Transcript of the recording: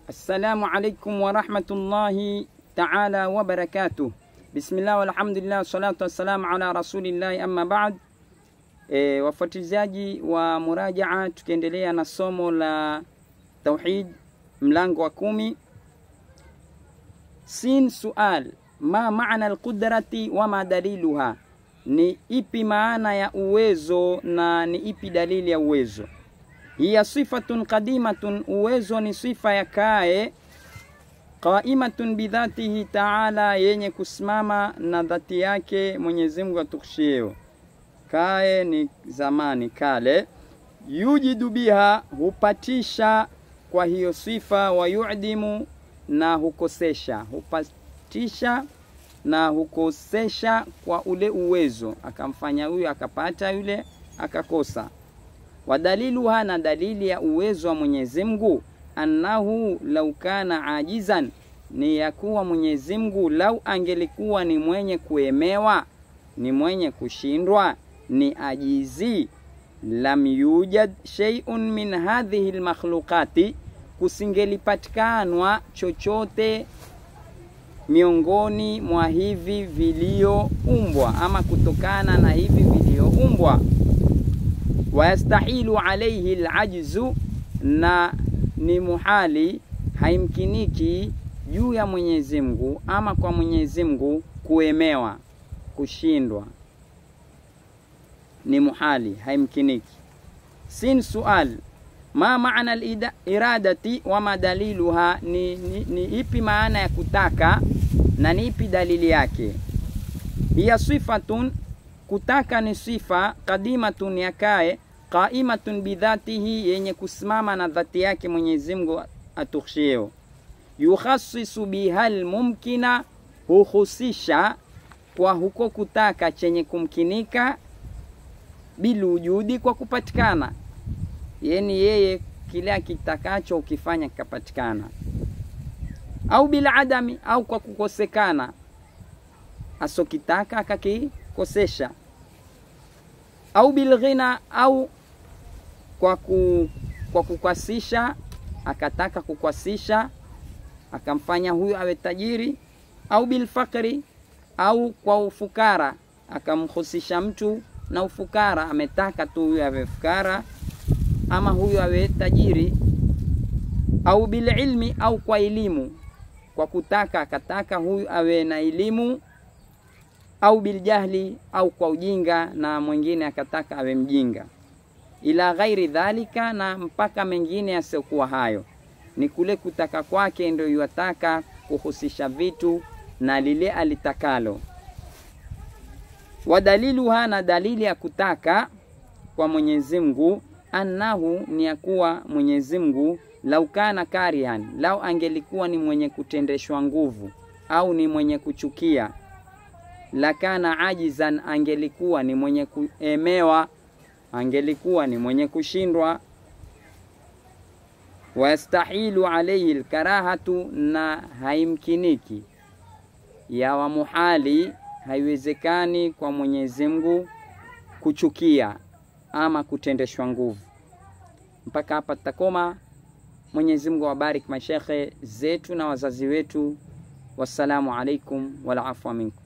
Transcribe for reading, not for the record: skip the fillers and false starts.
Assalamu alaikum wa rahmatullahi ta'ala wa barakatuh. Bismillah walhamdulillah salatu wassalamu ala rasulillahi amma ba'd. Wafuatiliaji wa murajaa, tukiendelea na somo la tauhid mlango wa 10. Sin sual, ma maana alqudrati wa ma daliluha, ni ipi maana ya uwezo na ni ipi dalili ya uwezo. Hiya sifatun qadimatun, uwezo ni sifa ya kae, qaimatun bidhatihi ta'ala, yenye kusimama na dhati yake Mwenyezi Mungu atukushio. Kae ni zamani kale. Yujidu biha, hupatisha kwa hiyo sifa, wa yu'dimu, na hukosesha. Hupatisha na hukosesha kwa ule uwezo, akamfanya huyu akapata, yule akakosa. Wadaliluha, na dalili ya uwezo wa Mwenyezi Mungu, annahu lau kana ajizan, ni ya kuwa Mwenyezi Mungu lau angelikuwa ni mwenye kuemewa, ni mwenye kushindwa, ni ajizi, lam yujad shay'un min hadhihi almakhluqati, kusingelipatikanwa chochote miongoni mwa hivi vilioumbwa, ama kutokana na hivi vilioumbwa. Wayastahilu alayhi alajzu, na ni muhali, haimkiniki juu ya Mwenyezi Mungu ama kwa Mwenyezi Mungu kuemewa, kushindwa, ni muhali, haimkiniki. Sin sual, ma maana al-iradati wa ma daliluha, ni ipi maana ya kutaka na ni ipi dalili yake. Hiya sifatun, kutaka ni sifa, qadimatun yakae, qaimatun bidhatihi, yenye kusimama na dhati yake Mwenyezi Mungu atukhshio. Yukhassisu bihal mumkina, huhusisha kwa huko kutaka chenye kumkinika, bilujudi, kwa kupatikana. Yani yeye kile akitakacho ukifanya kikapatikana. Au bil adami, au kwa kukosekana, asokitaka akakikosesha. Au bil ghina, au kwa kukwasisha, akataka kukwasisha akamfanya huyu awe tajiri. Au bil fakri, au kwa ufukara, akamhusisha mtu na ufukara, ametaka tu huyu awe fukara ama huyu awe tajiri. Au bil ilmi, au kwa elimu, kwa kutaka akataka huyu awe na elimu. Au bil jahli, au kwa ujinga, na mwingine akataka awe mjinga. Ila ghairi dhalika, na mpaka mengine yasiokuwa hayo. Ni kule kutaka kwake ndio yataka kuhusisha vitu na lile alitakalo. Wadaliluha, na dalili ya kutaka kwa Mwenyezi Mungu, annahu, ni ya kuwa Mwenyezi Mungu lau kana karihan, lau angelikuwa ni mwenye kutendeshwa nguvu au ni mwenye kuchukia, lakana ajizan, angelikuwa ni mwenye kuemewa, angelikuwa ni mwenye kushindwa. Wayastahilu alayhi alkarahatu, na haimkiniki ya wa muhali, haiwezekani kwa Mwenyezi Mungu kuchukia ama kutendeshwa nguvu. Mpaka hapa tutakoma. Mwenyezi Mungu awabariki mashekhe zetu na wazazi wetu. Wassalamu alaikum wal afwa minkum.